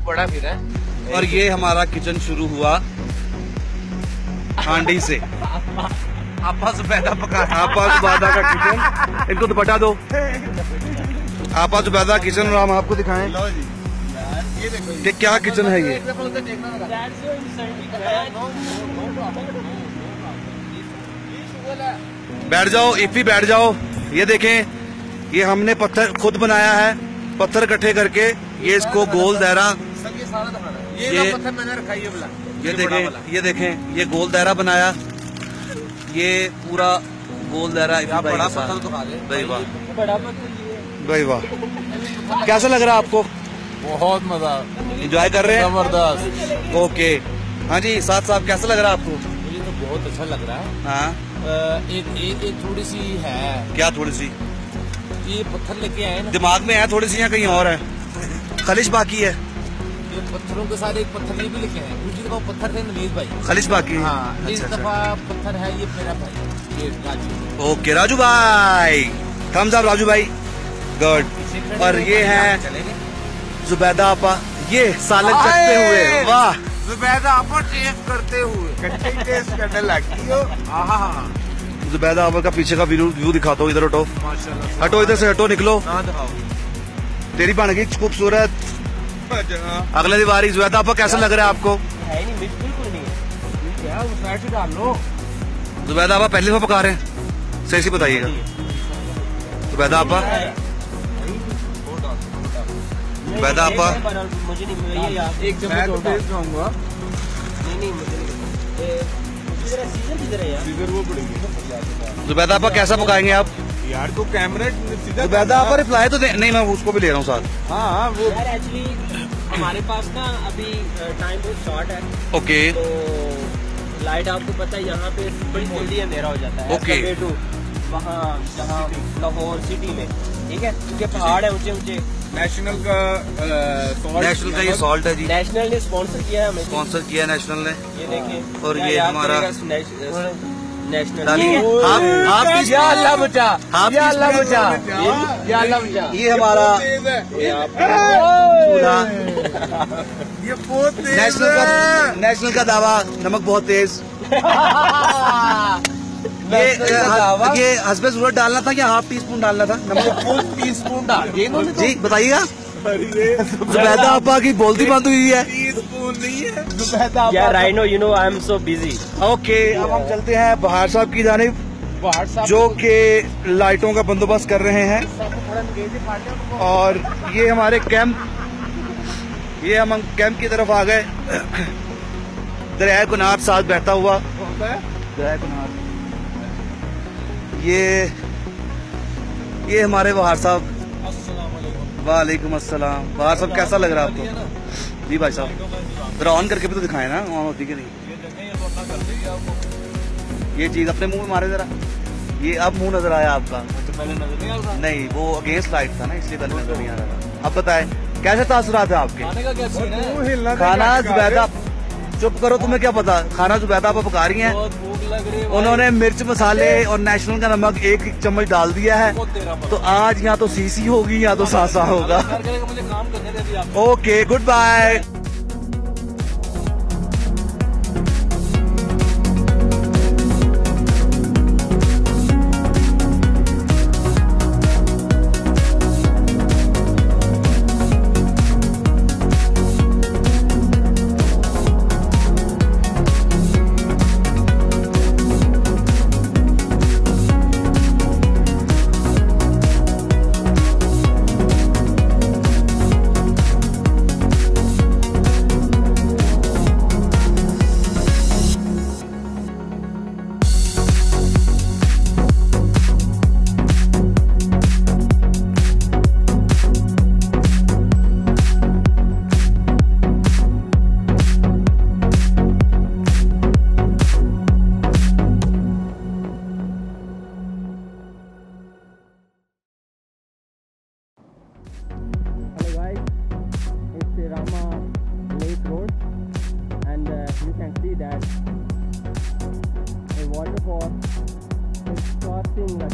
बड़ा फिर है। और ये हमारा किचन शुरू हुआ हांडी से। आपा जुबैदा पका, आपा जुबैदा का किचन, इनको तो बता दो। आपा जुबैदा किचन, और हम आपको दिखाएं ये देखो कि क्या किचन है ये। बैठ जाओ इफी, बैठ जाओ। ये देखें, ये हमने पत्थर खुद बनाया है, पत्थर इकट्ठे करके ये इसको गोल दायरा, ये पत्थर मैंने रखा है, ये देखें, ये देखें, ये गोल दायरा बनाया, ये पूरा गोल दायरा। बड़ा पत्थर तो खा ले भाई वाह, भाई वाह। कैसा लग रहा है आपको? बहुत मजा, एंजॉय कर रहे हैं? जबरदस्त। ओके, हाँ जी साथ साहब, कैसा लग रहा है आपको? मुझे तो बहुत अच्छा लग रहा है। हाँ, एक थोड़ी सी है। क्या थोड़ी सी? ये पत्थर लेके आए ना, दिमाग में है थोड़ी सी या कहीं और है? खलिश बाकी है? ये पत्थरों के साथ एक पत्थर ये भी लेके आए। दूसरी दफा पत्थर थे नवीद भाई, खलिश बाकी है? हाँ, इस अच्छा, दफा पत्थर है ये मेरा भाई, ये राजू। ओके राजू भाई, थम्स अप राजू भाई, गुड। और ये है जुबैदा आपा, ये सालन चखते हुए, वाह। जुबैदा आपा टेस्ट करते हुए, कच्चे टेस्ट करने लगी हो। हाँ, जुबैदा आपा का पीछे का व्यू दिखाता हूँ, इधर हटो, माशाल्लाह। हटो इधर से, हटो, निकलो। हाँ दिखाओ। तेरी बन गई खूबसूरत अगले दीवारी। जुबैदा आपा कैसा लग रहा है आपको? है नहीं, बिल्कुल नहीं। क्या उस साइड से डाल लो। जुबैदा आपा पहली बार पका रहे हैं, सही से बताइएगा। जुबैदा आपा, जुबैदा आपा, मुझे नहीं, ये यार एक चम्मच और डालूंगा। नहीं मुझे नहीं, सीजर किधर है यार? सीजर वो पड़ेगी। जुबैदा आपा कैसा पकाएंगे आप? यार तो कैमरा जुबैदा आपा रिप्लाई तो नहीं, मैं उसको भी ले रहा हूँ साथ। हाँ वो यार एक्चुअली हमारे पास ना अभी टाइम बहुत शॉर्ट है। ओके, तो लाइट आपको पता है यहाँ पे बड़ी जल्दी अंधेरा हो जाता है। ओके। वहाँ जहाँ लाहौर सिटी में, ठीक है, क्योंकि पहाड़ है ऊंचे ऊंचे। नेशनल का ये सॉल्ट है जी, नेशनल ने स्पॉन्सर किया है हमें, स्पॉन्सर किया है नेशनल ने। ये देखें, और ये हमारा नेशनल। डालिए, हाफ या अल्लाह बचा, या अल्लाह बचा, या अल्लाह बचा। ये हमारा चूल्हा, ये बहुत नेशनल का दावा, नमक बहुत तेज। ये हस्बे जरूरत डालना था या हाफ टी स्पून डालना था नमक? फुल टी स्पून डाल जी बताइएगा। जुबैदा आपा की बोलती बंद हुई है। यार I know, you know I am so busy. Okay, अब हम चलते हैं बहार साहब की जानिब, जो कि लाइटों का बंदोबस्त कर रहे हैं। और ये हमारे कैंप, ये हम कैंप की तरफ आ गए। दरिया कुनार साथ बहता हुआ, दरिया कुनार। ये हमारे बहार साहब। वालेकुम अस्सलाम। बहार साहब कैसा लग रहा है आपको? जी भाई साहब, जरा ऑन करके भी तो दिखाए ना, ऑन होती कि नहीं। ये चीज अपने मुंह में मारे जरा। ये अब मुंह नजर आया आपका? पहले नजर नहीं आ रहा, नहीं वो अगेंस्ट लाइट था ना, इसलिए पहले नजर नहीं आ रहा था। अब बताएं कैसे तासुरात है आपके? खाने का क्या सीन है? खाना जुबैदा, चुप करो, तुम्हें क्या पता? खाना जुबैदा आप पका रही हैं। बहुत भूख लग रही है। उन्होंने मिर्च मसाले और नेशनल का नमक एक चम्मच डाल दिया है, तो आज यहाँ तो सीसी होगी या तो सासा होगा। मुझे काम करने दे दिया। Okay, good bye.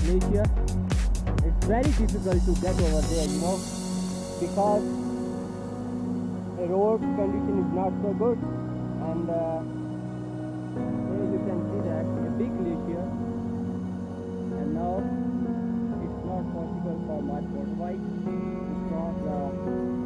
glacier. It's very difficult to get over there, you know, because road condition is not so good, and here you can see that a big glacier, and now it's not possible for my motorbike to cross the